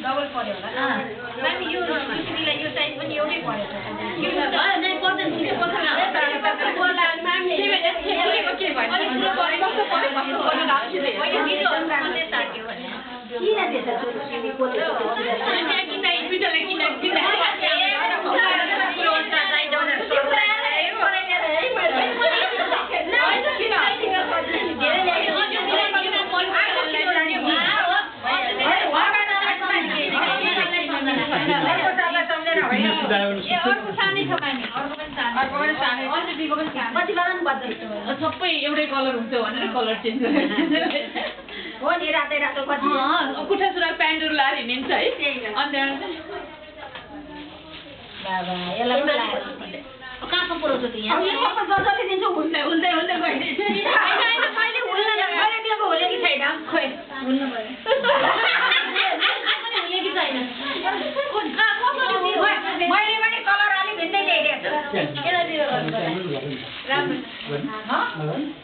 double पर्यो होला नानी यो तिमीलाई यो साइज पनि एउटै परेछ यो त नै पर्दैन तिमी पछाडि बोला मामी तिमीले के भन्छ कस्तो पर्यो राख्छिले मैले भिडियो भन्ने साक्यो भने किन त्यसो तिमी बोल्दै अनि किन इन्भिटले किन सबै एउटै कलर हुन्छ भनेर कलर चेन्ज हो नि रातै रातो कुठा सुरुवाल प्यान्टहरु लाएर हिँड्छ है अनि बाबा यसलाई कहाँ पुऱ्याउँछ त यहाँ यो सबै जसले दिन्छ हुल्दै हुल्दै हुल्दै गइदिन्छ हैन मैले हुल्न मैले दिएको हुले कि छैन खोइ हुल्नु भयो पनि हुले कि छैन मैले पनि कलर अलि भिन्दै ल्याइदिएको छु यसलाई दियो राम्रो